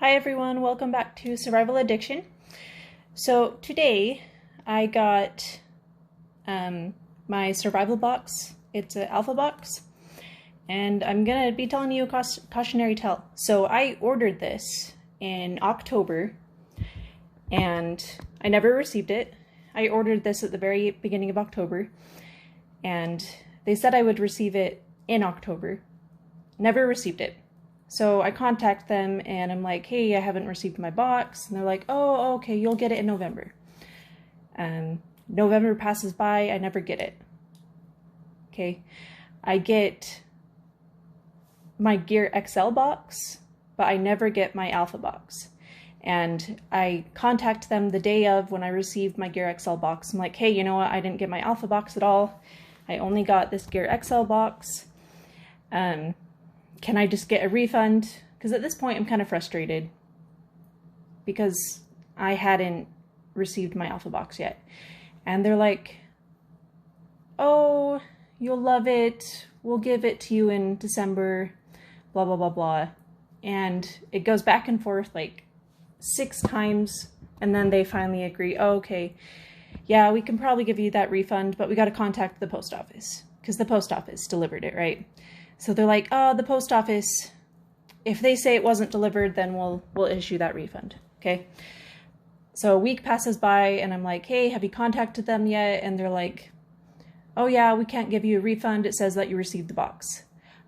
Hi everyone, welcome back to Survival Addiction. So today I got my survival box. It's an alpha box, and I'm gonna be telling you a cautionary tale. So I ordered this in October and I never received it. I ordered this at the very beginning of October and they said I would receive it in October. Never received it. So I contact them and I'm like, hey, I haven't received my box. And they're like, oh, okay, you'll get it in November. November passes by, I never get it. Okay, I get my Gear XL box, but I never get my Alpha box. And I contact them the day of when I received my Gear XL box. I'm like, hey, you know what? I didn't get my Alpha box at all. I only got this Gear XL box. Can I just get a refund? Because at this point I'm kind of frustrated because I hadn't received my Alpha box yet. And they're like, oh, you'll love it. We'll give it to you in December, blah, blah, blah, blah. And it goes back and forth like 6 times. And then they finally agree, oh, okay, yeah, we can probably give you that refund, but we got to contact the post office because the post office delivered it, right? So they're like, oh, the post office, if they say it wasn't delivered, then we'll issue that refund, okay? So a week passes by and I'm like, hey, have you contacted them yet? And they're like, oh yeah, we can't give you a refund. It says that you received the box.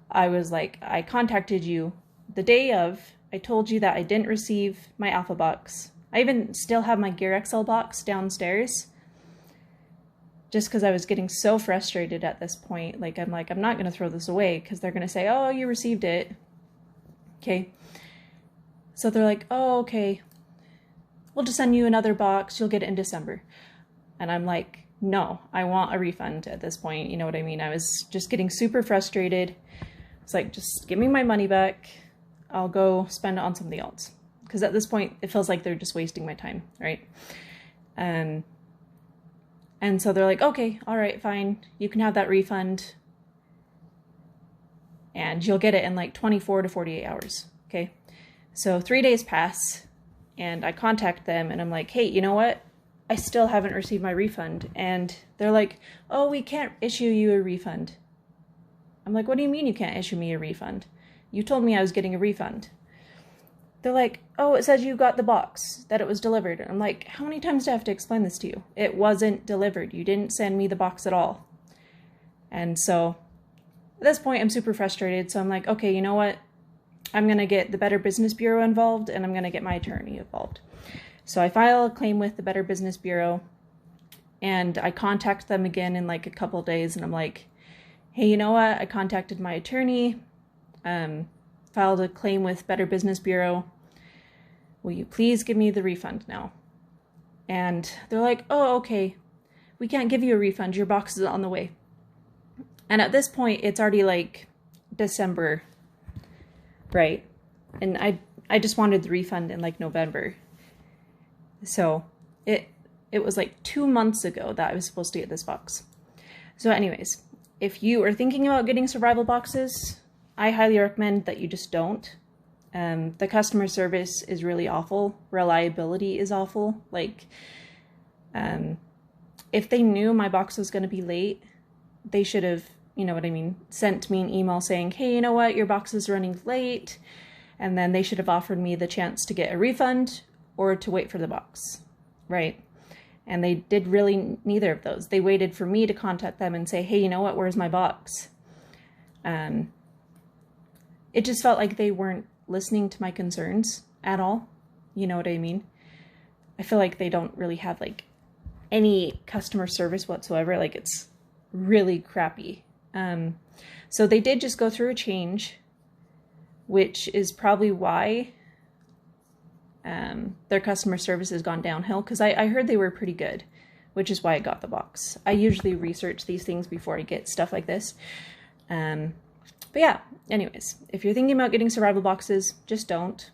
I was like, I contacted you the day of. I told you that I didn't receive my Alpha box. I even still have my Gear XL box downstairs. Just because I was getting so frustrated at this point. I'm not going to throw this away because they're going to say, oh, you received it. Okay. So they're like, oh, okay. We'll just send you another box. You'll get it in December. And I'm like, no, I want a refund at this point. You know what I mean? I was just getting super frustrated. It's like, just give me my money back. I'll go spend it on something else. Because at this point, it feels like they're just wasting my time, right? And so they're like, okay, all right, fine. You can have that refund. And you'll get it in like 24 to 48 hours, okay? So 3 days pass, and I contact them, and I'm like, hey, you know what? I still haven't received my refund. And they're like, oh, we can't issue you a refund. I'm like, what do you mean you can't issue me a refund? You told me I was getting a refund. They're like, oh, it says you got the box, that it was delivered. I'm like, how many times do I have to explain this to you? It wasn't delivered. You didn't send me the box at all. And so at this point, I'm super frustrated. So I'm like, okay, you know what? I'm going to get the Better Business Bureau involved, and I'm going to get my attorney involved. So I file a claim with the Better Business Bureau, and I contact them again in like a couple days, and I'm like, hey, you know what? I contacted my attorney, filed a claim with Better Business Bureau. Will you please give me the refund now? And they're like, oh, okay. We can't give you a refund. Your box is on the way. And at this point, it's already like December, right? And I just wanted the refund in like November. So it was like 2 months ago that I was supposed to get this box. So anyways, if you are thinking about getting survival boxes, I highly recommend that you just don't. The customer service is really awful. Reliability is awful. If they knew my box was going to be late, they should have, you know what I mean, sent me an email saying, hey, you know what, your box is running late. And then they should have offered me the chance to get a refund or to wait for the box, right? And they did really neither of those. They waited for me to contact them and say, hey, you know what, where's my box? It just felt like they weren't listening to my concerns at all. You know what I mean? I feel like they don't really have like any customer service whatsoever. Like it's really crappy. So they did just go through a change, which is probably why their customer service has gone downhill, because I heard they were pretty good, which is why I got the box. I usually research these things before I get stuff like this. But yeah, anyways, if you're thinking about getting survival boxes, just don't.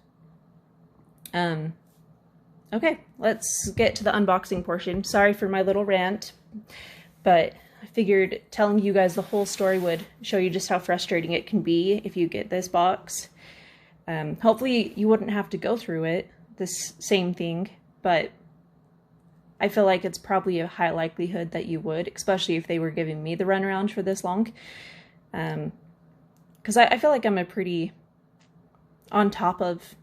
Okay, let's get to the unboxing portion. Sorry for my little rant, but I figured telling you guys the whole story would show you just how frustrating it can be if you get this box. Hopefully you wouldn't have to go through it, this same thing, but I feel like it's probably a high likelihood that you would, especially if they were giving me the runaround for this long. Because I feel like I'm a pretty on top of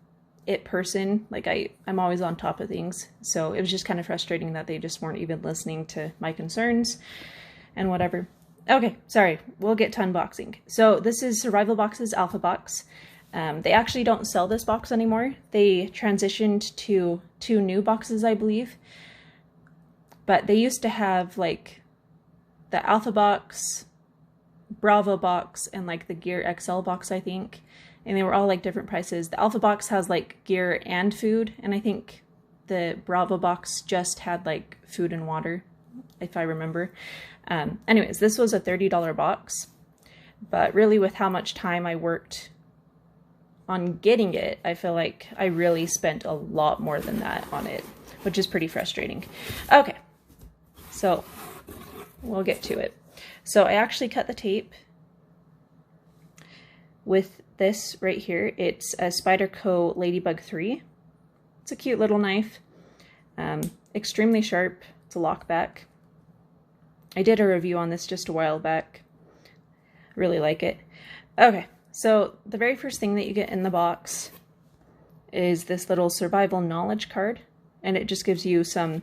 it person. Like I'm always on top of things. So it was just kind of frustrating that they just weren't even listening to my concerns and whatever. Okay, sorry, we'll get to unboxing. So this is Survival Box's Alpha Box. They actually don't sell this box anymore. They transitioned to 2 new boxes, I believe. But they used to have like the Alpha Box, Bravo Box, and like the Gear XL box, I think. And they were all like different prices. The Alpha Box has like gear and food. And I think the Bravo Box just had like food and water, if I remember. Anyways, this was a $30 box. But really with how much time I worked on getting it, I feel like I really spent a lot more than that on it, which is pretty frustrating. Okay. So we'll get to it. So I actually cut the tape with this right here. It's a Spyderco Ladybug 3. It's a cute little knife. Extremely sharp. It's a lockback. I did a review on this just a while back. I really like it. Okay, so the very first thing that you get in the box is this little survival knowledge card. And it just gives you some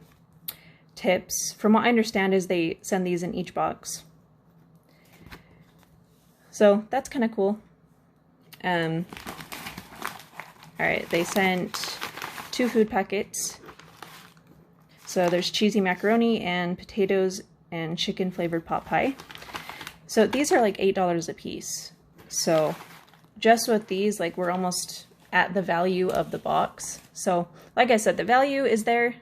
tips. From what I understand is they send these in each box. So that's kind of cool. Alright, they sent 2 food packets. So there's cheesy macaroni and potatoes and chicken flavored pot pie. So these are like $8 a piece. So just with these, like we're almost at the value of the box. So like I said, the value is there.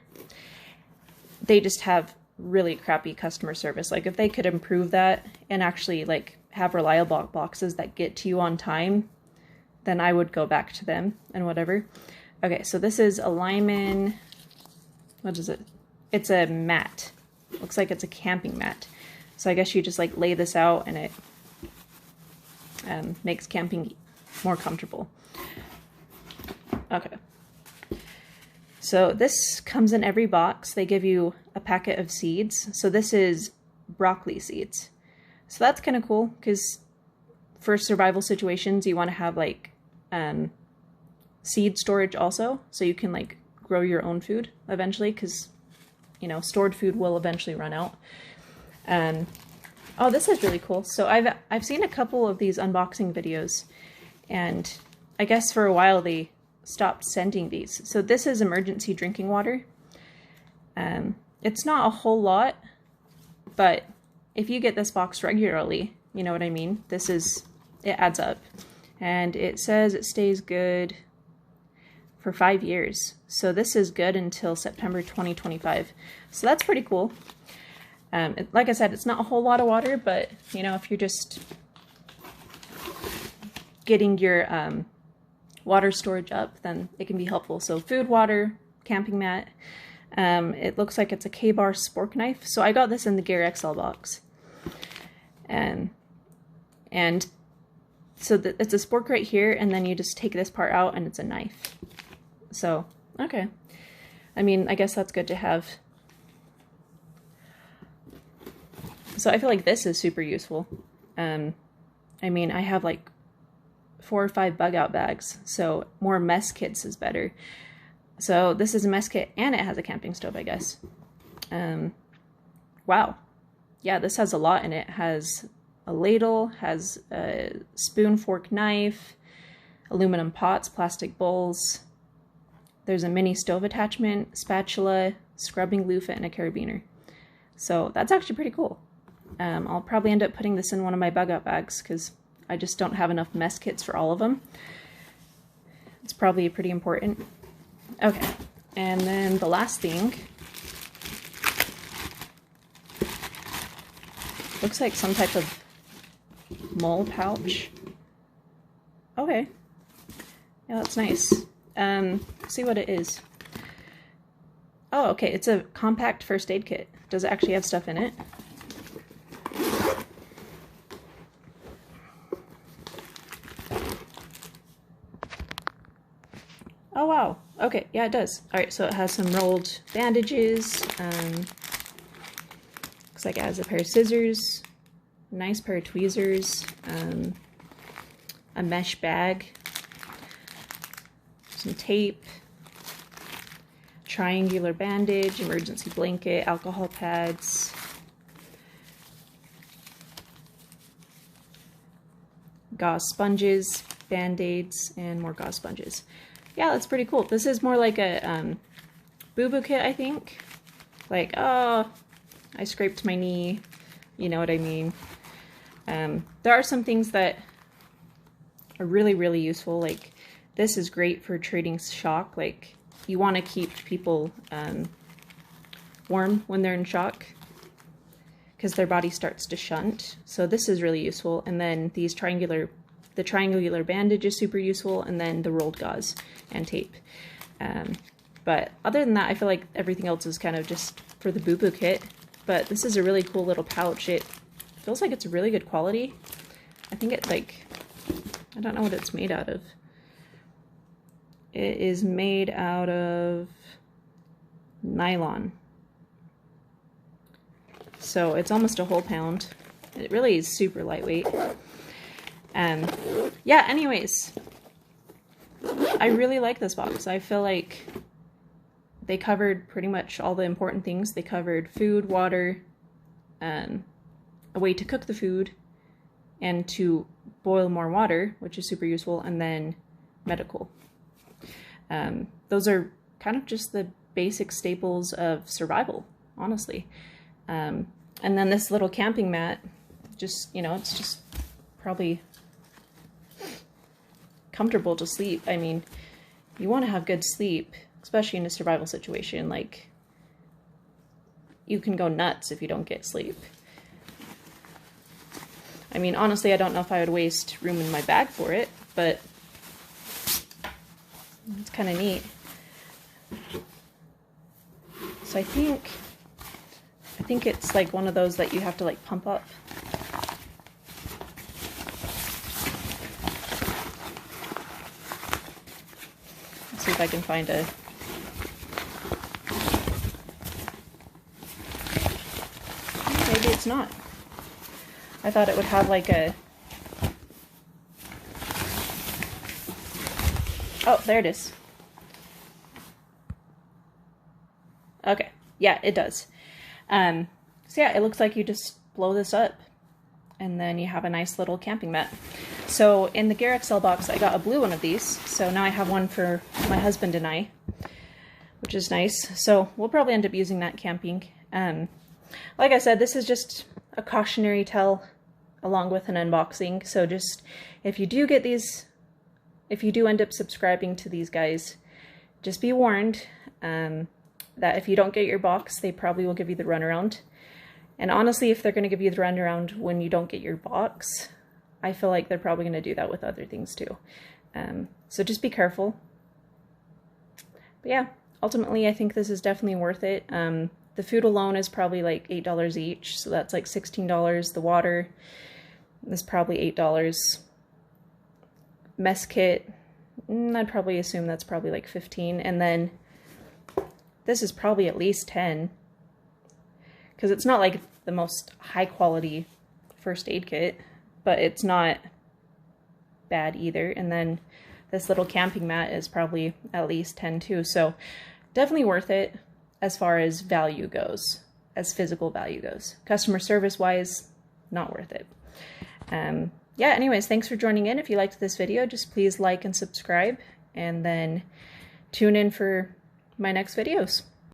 They just have really crappy customer service. Like if they could improve that and actually like have reliable boxes that get to you on time, then I would go back to them and whatever. Okay, so this is a Lyman, what is it? It's a mat. Looks like it's a camping mat. So I guess you just like lay this out and it makes camping more comfortable. Okay. So this comes in every box. They give you a packet of seeds. So this is broccoli seeds. So that's kind of cool because for survival situations, you want to have like seed storage also. So you can like grow your own food eventually because, you know, stored food will eventually run out. Oh, this is really cool. So I've seen a couple of these unboxing videos and I guess for a while they stopped sending these. So this is emergency drinking water. It's not a whole lot, but if you get this box regularly, you know what I mean? It adds up. And it says it stays good for 5 years. So this is good until September 2025. So that's pretty cool. Like I said, it's not a whole lot of water, but you know, if you're just getting your water storage up, then it can be helpful. So food, water, camping mat. It looks like it's a K-Bar Spork Knife. So I got this in the Gear XL box. And so it's a spork right here, and then you just take this part out and it's a knife. So, okay. I mean, I guess that's good to have. So I feel like this is super useful. I mean, I have like 4 or 5 bug out bags, so more mess kits is better. So this is a mess kit and it has a camping stove, I guess. Wow. Yeah, this has a lot in it. It has a ladle, has a spoon, fork, knife, aluminum pots, plastic bowls. There's a mini stove attachment, spatula, scrubbing loofah, and a carabiner. So that's actually pretty cool. I'll probably end up putting this in one of my bug out bags because I just don't have enough mess kits for all of them. It's probably pretty important. Okay, and then the last thing looks like some type of mole pouch. Okay, yeah, that's nice. See what it is. Oh, okay, it's a compact first aid kit. Does it actually have stuff in it? Oh, wow. Okay, yeah, it does. All right, so it has some rolled bandages. Looks like it has a pair of scissors, nice pair of tweezers, a mesh bag, some tape, triangular bandage, emergency blanket, alcohol pads, gauze sponges, band-aids, and more gauze sponges. Yeah, that's pretty cool. This is more like a boo-boo kit, I think. Like, oh, I scraped my knee, you know what I mean. There are some things that are really, really useful. Like, this is great for treating shock. Like, you want to keep people warm when they're in shock because their body starts to shunt. So this is really useful. And then the triangular bandage is super useful, and then the rolled gauze and tape. But other than that, I feel like everything else is kind of just for the boo-boo kit. But this is a really cool little pouch. It feels like it's really good quality. I think it I don't know what it's made out of. It is made out of nylon. So it's almost a whole pound. It really is super lightweight. Yeah, anyways, I really like this box. I feel like they covered pretty much all the important things. They covered food, water, a way to cook the food, and to boil more water, which is super useful, and then medical. Those are kind of just the basic staples of survival, honestly. And then this little camping mat, just, you know, it's just probably comfortable to sleep. I mean, you want to have good sleep, especially in a survival situation. Like, you can go nuts if you don't get sleep. I mean, honestly, I don't know if I would waste room in my bag for it, but it's kind of neat. So I think it's like one of those that you have to like pump up. Let's see if I can find a... Maybe it's not. I thought it would have like a... Oh, there it is. Okay, yeah, it does. So yeah, it looks like you just blow this up and then you have a nice little camping mat. So in the Gear XL box, I got a blue one of these. So now I have one for my husband and I, which is nice. So we'll probably end up using that camping. Like I said, this is just a cautionary tale along with an unboxing. So just, if you do get these, if you do end up subscribing to these guys, just be warned that if you don't get your box, they probably will give you the runaround. And honestly, if they're going to give you the runaround when you don't get your box, I feel like they're probably going to do that with other things too. So just be careful. But yeah, ultimately, I think this is definitely worth it. The food alone is probably like $8 each, so that's like $16. The water is probably $8. Mess kit, I'd probably assume that's probably like $15, and then this is probably at least $10, because it's not like the most high quality first aid kit, but it's not bad either. And then this little camping mat is probably at least $10 too, so definitely worth it as far as value goes, as physical value goes. Customer service wise, not worth it. Yeah, anyways, thanks for joining in. If you liked this video, just please like and subscribe, and then tune in for my next videos.